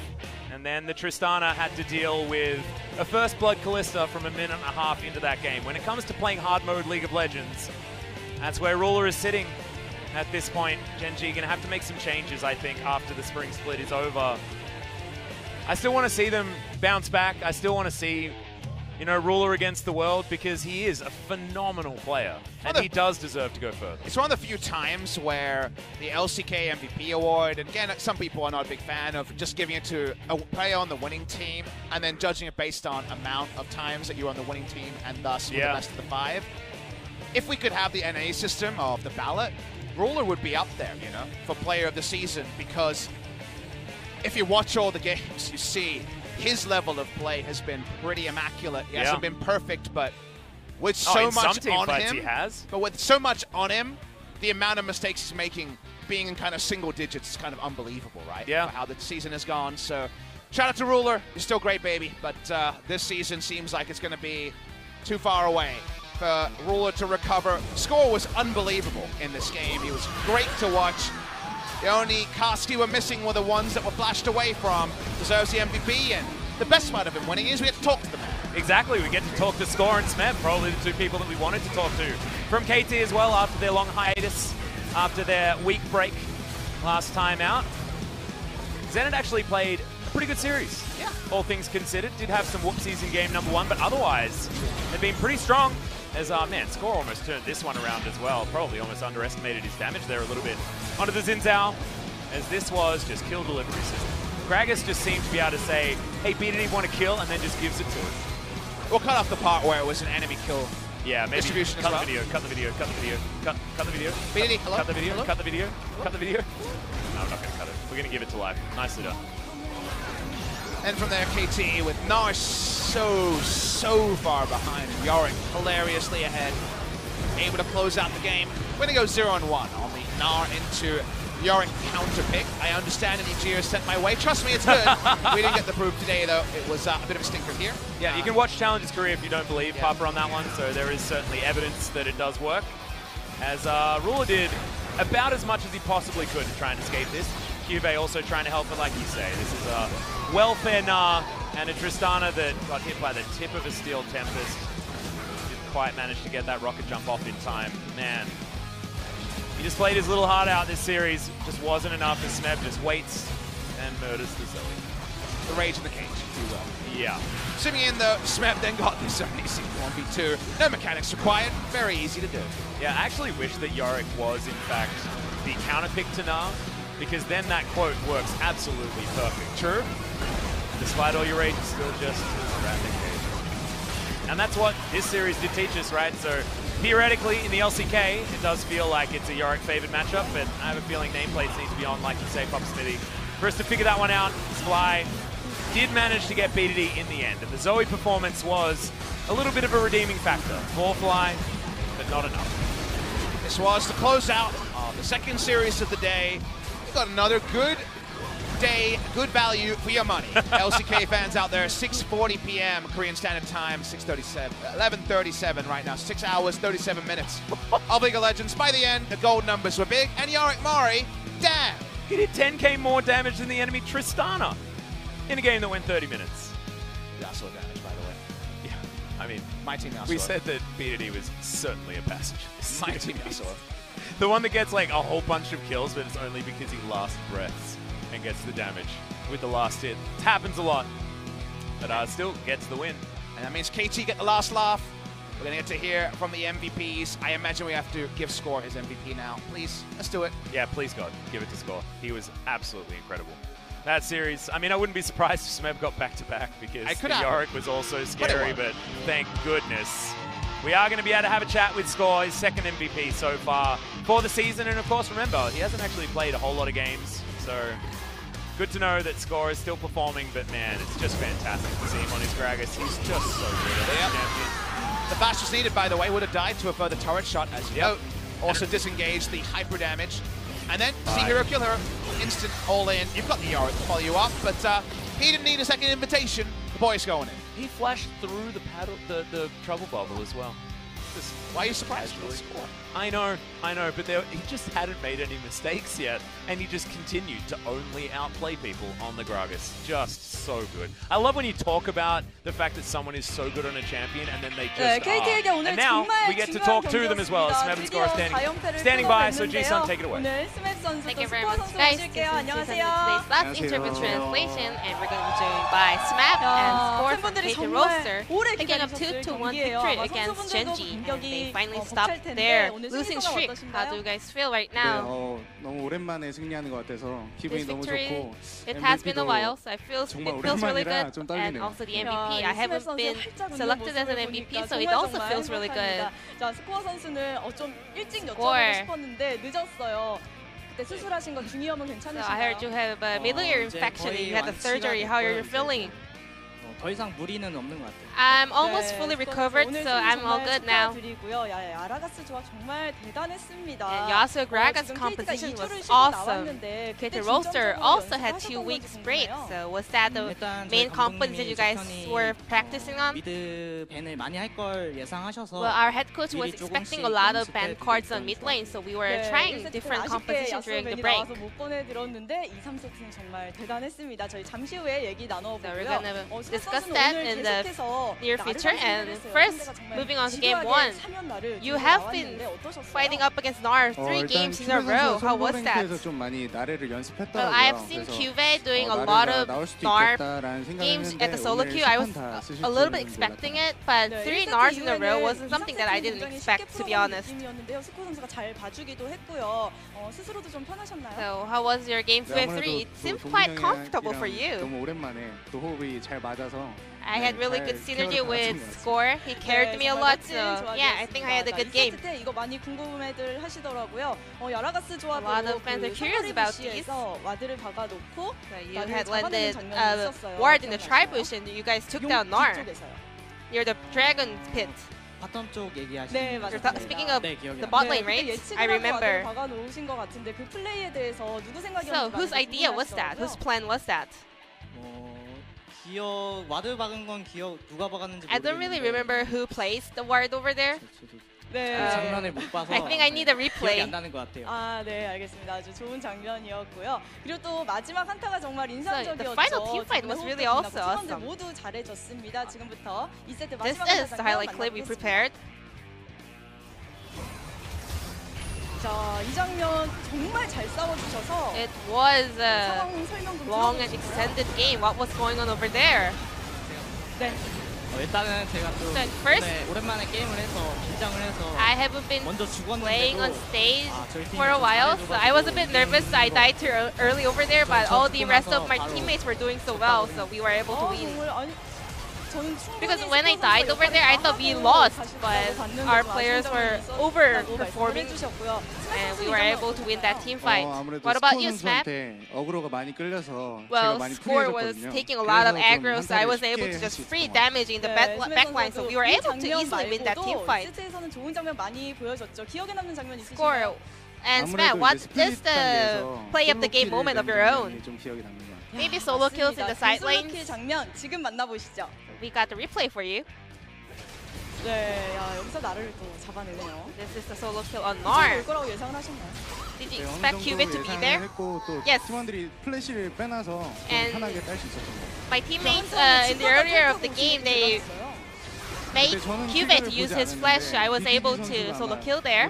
And then the Tristana had to deal with a First Blood Kalista from a minute and a half into that game. When it comes to playing hard mode League of Legends, that's where Ruler is sitting at this point. Gen G going to have to make some changes, I think, after the spring split is over. I still want to see them bounce back. I still want to see, you know, Ruler against the world, because he is a phenomenal player, and he does deserve to go further. It's one of the few times where the LCK MVP award, and again, some people are not a big fan of just giving it to a player on the winning team and then judging it based on amount of times that you're on the winning team and thus with the best of the 5. If we could have the NA system of the ballot, Ruler would be up there, you know, for player of the season, because if you watch all the games, you see his level of play has been pretty immaculate. He hasn't been perfect, but with so much on him, with so much on him, the amount of mistakes he's making, being in kind of single digits, is kind of unbelievable, right? Yeah. For how the season has gone. So, shout out to Ruler. You're still great, baby. But this season seems like it's going to be too far away for Ruler to recover. Score was unbelievable in this game. He was great to watch. The only casts you were missing were the ones that were flashed away from. Deserves the MVP, and the best part of him winning is we get to talk to them. Exactly, we get to talk to Score and Smeb, probably the two people that we wanted to talk to. From KT as well, after their long hiatus, after their week break last time out. Zenit actually played a pretty good series, all things considered. Did have some whoopsies in game number 1, but otherwise, they've been pretty strong. As, man, Score almost turned this one around as well. Probably almost underestimated his damage there a little bit. Onto the Xin Zhao, as this was just kill delivery system. Gragas just seemed to be able to say, hey, BDD want to kill, and then just gives it to him. We'll cut off the part where it was an enemy kill. Yeah, maybe distribution cut the video, cut the video, cut the video, cut the video. BDD, hello? Cut the video, hello? cut the video, cut the video. No, we're not going to cut it. We're going to give it to live. Nicely done. And from there, KT with Nars so far behind. Yorick hilariously ahead. Able to close out the game. We're going to go 0-1 on the Gnar into Yorick counter pick. I understand any Geo sent my way. Trust me, it's good. We didn't get the proof today, though. It was a bit of a stinker here. Yeah, you can watch Challenger's career if you don't believe Papa on that one, so there is certainly evidence that it does work. As Ruler did about as much as he possibly could to try and escape this. Cube also trying to help, but like you say, this is a welfare Gnar and a Tristana that got hit by the tip of a Steel Tempest. Didn't quite manage to get that rocket jump off in time. Man, he just played his little heart out this series. Just wasn't enough as Smeb just waits and murders the Zoe. The rage in the cage, if you will. Yeah. Zooming in, though, Smeb then got this amazing 1v2. No mechanics required. Very easy to do. Yeah, I actually wish that Yorick was, in fact, the counterpick to Gnar, because then that quote works absolutely perfect. True. Despite all your rage, it's still just around the cage. And that's what this series did teach us, right? So theoretically, in the LCK, it does feel like it's a Yorick favored matchup, but I have a feeling nameplates need to be on, like you say, Papa Smithy. For us to figure that one out, Sply did manage to get BDD in the end, and the Zoe performance was a little bit of a redeeming factor. 4 fly, but not enough. This was the closeout of the second series of the day. We got another good day, good value for your money. LCK fans out there, 6:40 p.m. Korean Standard Time, 11:37 right now. 6 hours, 37 minutes of League of Legends. By the end, the gold numbers were big, and Yorick Mari, damn! He did 10k more damage than the enemy Tristana in a game that went 30 minutes. Yasuo damage, by the way. Yeah, I mean, my team Yasuo. We said that BDD was certainly a passenger. My team Yasuo. The one that gets like a whole bunch of kills, but it's only because he last breaths and gets the damage with the last hit. It happens a lot, but still gets the win. And that means KT get the last laugh. We're going to get to hear from the MVPs. I imagine we have to give Score his MVP now. Please, let's do it. Yeah, please, God, give it to Score. He was absolutely incredible. That series, I mean, I wouldn't be surprised if Smeb got back-to-back because Yorick was also scary, but thank goodness. We are going to be able to have a chat with Score, his second MVP so far for the season. And, of course, remember, he hasn't actually played a whole lot of games, so good to know that Score is still performing, but man, it's just fantastic to see him on his Gragas. He's just so good at that champion. The flash was needed, by the way, would have died to a further turret shot, as you know. Also disengaged the hyper damage. And then see Hero kill her. Instant all in. You've got the Yorick to follow you up, but he didn't need a second invitation. The boy's going in. He flashed through the trouble bubble as well. Why are you surprised? I know, but he just hadn't made any mistakes yet, and he just continued to only outplay people on the Gragas. Just so good. I love when you talk about the fact that someone is so good on a champion, and then they just are. And now we get to talk to them as well as Smeb and Score standing by, so Jason, take it away. Thank you very much, guys. This is today's last interview translation, and we're going to be joined by Smeb and Score from KT Rolster, picking up 2-1 victory against Gen.G. And they finally stopped their losing streak. How do you guys feel right now? 너무 오랜만에 승리하는 것 같아서 기분이 너무 좋고. It has been a while, so it feels really good. And also the MVP. I haven't been selected as an MVP, so it also feels really good. 자, 스코어 선수는 좀 일찍 여쭤보고 싶었는데 늦었어요. 그때 수술하신 건 중이염은 괜찮으신가요? So I heard you have a middle ear infection. You had the surgery. How are you feeling? 더 이상 무리는 없는 것 같아요. I'm almost fully recovered, so I'm all good now. And Yasuo Gragas composition was awesome. KT Rolster also had 2 weeks break, so was that the main composition you guys were practicing on? Well, our head coach was expecting a lot of ban cards on mid lane, so we were trying different compositions during the break. So we're gonna discuss that in the near future. And first, moving on to game 1, you have been fighting up against Gnar 3 games in a row. How was that? Well, I have seen Cuvee doing a lot of Gnar games at the solo queue. I was a little bit expecting it, but 3 Gnars in a row wasn't something that I didn't expect, to be honest. So how was your game 2 and 3? It seemed quite comfortable for you. I had really good synergy with Score. He carried me a lot, so yeah, I think I had a good game. A lot of fans are curious about these. So you had landed a ward in the tri-bush and you guys took down Gnar near the Dragon Pit. You're speaking of the bot lane, right? I remember. So whose idea was that? Whose plan was that? I don't really remember who placed the ward over there. I think I need a replay. So the final team fight was really also awesome. This is the highlight clip we prepared. It was a long and extended game. What was going on over there? First, I haven't been playing on stage for a while, so I was a bit nervous. I died too early over there, but all the rest of my teammates were doing so well, so we were able to win. Because when I died over there, I thought we lost, but our players were overperforming, and we were able to win that team fight. What about you, Smap? Well, Score was taking a lot of aggro, so I was able to just free damaging the backline, so we were able to easily win that team fight. Score and Smap, what is the play of the game moment of your own? Maybe solo kills in the side lanes. We got the replay for you. This is the solo kill on Gnar. Did you expect Cubit to be there? Yes. And my teammates in the earlier of the game, they made Cubit use his flash. I was able to solo kill there.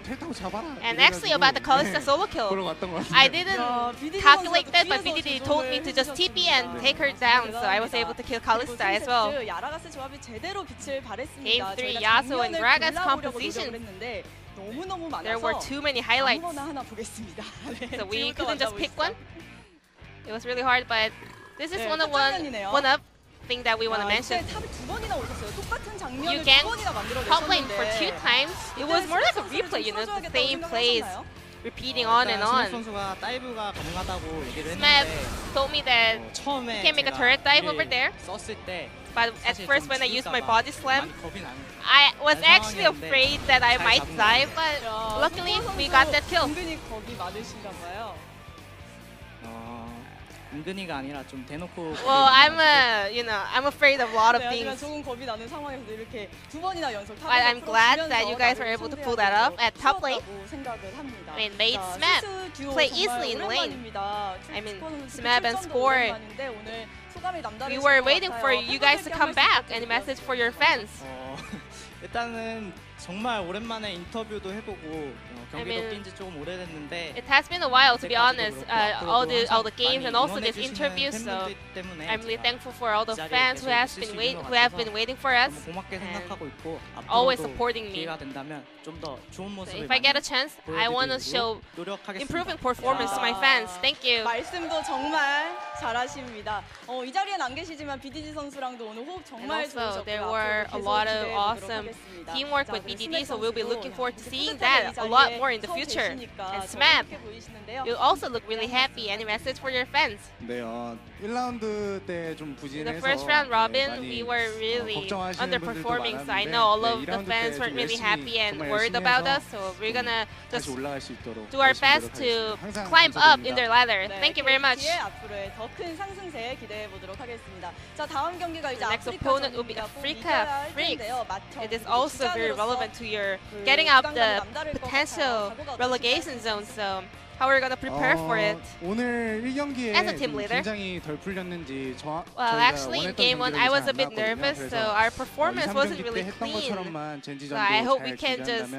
And actually about the Kalista solo kill, I didn't calculate that, but BDD told me to just TP and take her down, so I was able to kill Kalista as well. Game 3, Yasuo and Gragas composition. There were too many highlights, so we couldn't just pick one. It was really hard, but this is one up thing that we want to mention. You ganked top lane for 2 times. It was more like a replay, you know, the same plays repeating on and on. Smap told me that he can make a turret dive over there. But at first when I used my body slam, I was actually afraid that I might die, but luckily we got that kill. Well, I'm afraid of a lot of things. But I'm glad that you guys were able to pull that off at top lane. I mean, made Smap play easily in lane. I mean, Smap and Score. We were waiting for you guys to come back. Any message for your fans? 일단은 정말 오랜만에 인터뷰도 해보고 경기도 뛴 지 좀 오래됐는데 it has been a while, to be honest, all the games and also this interview, so I'm really thankful for all the fans who have been waiting for us and always supporting me. So if I get a chance, I want to show improving performance to my fans. Thank you. 말씀도 정말 잘하십니다. 이 자리엔 안 계시지만 BDD 선수랑도 오늘 호흡 정말 좋으셨고요. There were a lot of awesome teamwork with BDD, so we'll be looking forward to seeing that a lot more in the future. And Smap, you also look really happy. Any message for your fans? In the first round robin, we were really underperforming, so I know all of the fans weren't really happy and worried about us, so we're gonna just do our best to climb up in their ladder. Thank you very much. The next opponent will be Africa Freaks. It is also very relevant to your getting up the potential relegation zone, so how are we going to prepare for it as a team leader? Well, actually in game 1 I was a bit nervous, so our performance wasn't really clean. So I hope we can just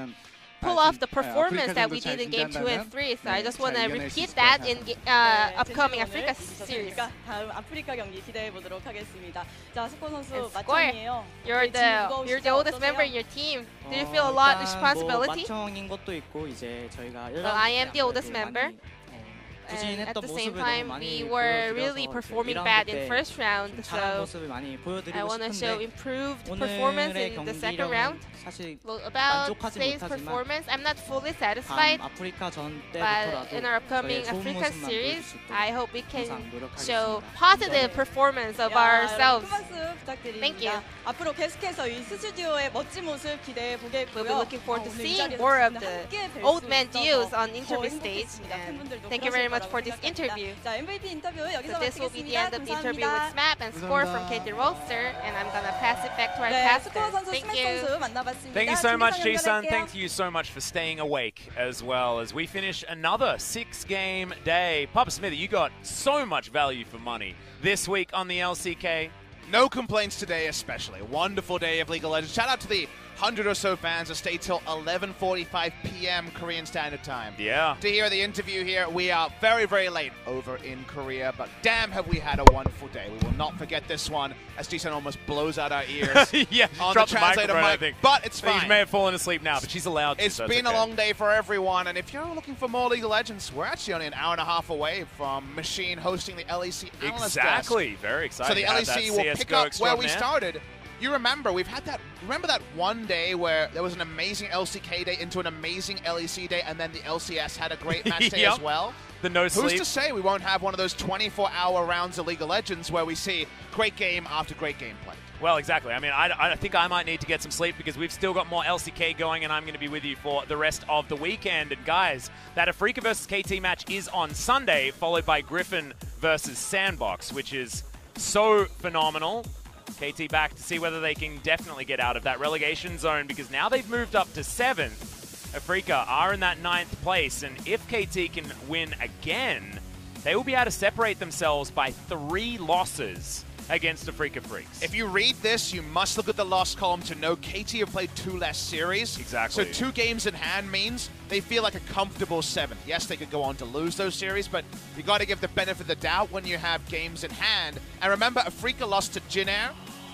pull off the performance that we did in game 2 and 3. So I just want to repeat that in upcoming Africa series. Score, you're the oldest member in your team. Do you feel a lot of responsibility? Well, I am the oldest member. And at the same time, we were really performing bad in first round, so I want to show improved performance in the second round. Well, about today's performance, I'm not fully satisfied, but in our upcoming Africa series, I hope we can show positive performance of ourselves. Thank you. We'll be looking forward to seeing more of the old man duos on interview stage, and thank you very much for this interview. So this will be the end of the interview with Smap and Score from KT Rolster, and I'm gonna pass it back to our caster. Thank you. Thank you so much, Ji-sun. Thank you so much for staying awake as well as we finish another 6-game day. Papa Smithy, you got so much value for money this week on the LCK. No complaints today, especially. Wonderful day of League of Legends. Shout out to the 100 or so fans that stayed till 11:45 p.m. Korean Standard Time. Yeah. To hear the interview here, we are very, very late over in Korea, but damn have we had a wonderful day. We will not forget this one as Ji-sun almost blows out our ears yeah, on the translator mic, but it's fine. She may have fallen asleep now, but she's allowed to. It's been a long day for everyone, and if you're looking for more League of Legends, we're actually only an hour and a half away from Machine hosting the LEC Analyst Exactly. Desk. Very excited. So the LEC will pick up where we started you remember, we've had that, remember that one day where there was an amazing LCK day into an amazing LEC day, and then the LCS had a great match day as well? The no sleep. Who's to say we won't have one of those 24-hour rounds of League of Legends where we see great game after great game played? Well, exactly. I mean, I think I might need to get some sleep because we've still got more LCK going, and I'm going to be with you for the rest of the weekend. And guys, that Afreeca versus KT match is on Sunday, followed by Griffin versus Sandbox, which is so phenomenal. KT back to see whether they can definitely get out of that relegation zone, because now they've moved up to 7th. Afreeca are in that 9th place, and if KT can win again, they will be able to separate themselves by 3 losses against Afreeca Freaks. If you read this, you must look at the loss column to know KT have played 2 less series. Exactly. So 2 games in hand means they feel like a comfortable 7th. Yes, they could go on to lose those series, but you got to give the benefit of the doubt when you have games in hand. And remember, Afreeca lost to Jin Air,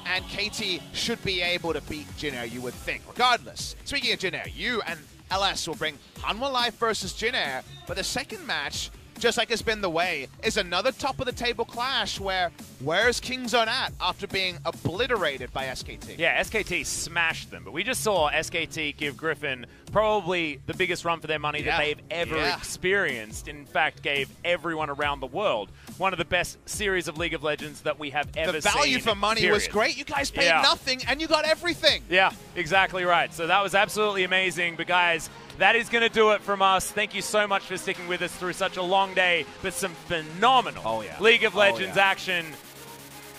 and KT should be able to beat Jin Air, you would think. Regardless, speaking of Jin Air, you and LS will bring Hanwha Life versus Jin Air, but the second match, just like it's been the way, is another top-of-the-table clash where where's Kingzone at after being obliterated by SKT? Yeah, SKT smashed them, but we just saw SKT give Griffin probably the biggest run for their money that they've ever experienced. In fact, gave everyone around the world one of the best series of League of Legends that we have ever seen. The value for money was great. You guys paid nothing, and you got everything. Yeah, exactly right. So that was absolutely amazing. But guys, that is going to do it from us. Thank you so much for sticking with us through such a long day, but some phenomenal League of Legends action.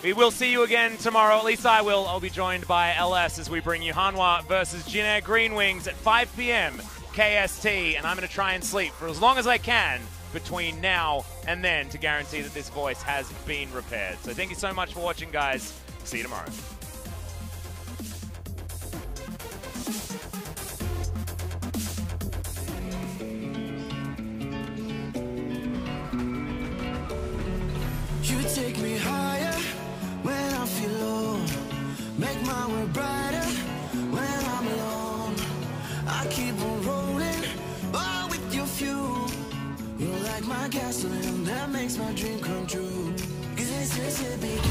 We will see you again tomorrow. At least I will. I'll be joined by LS as we bring you Hanwha versus Jin Air Green Wings at 5 p.m. KST. And I'm going to try and sleep for as long as I can between now and then to guarantee that this voice has been repaired. So thank you so much for watching, guys. See you tomorrow. You take me higher when I feel low, make my world brighter when I'm alone. I keep on rolling, all with your fuel. You're like my gasoline that makes my dream come true. 'Cause it's just a big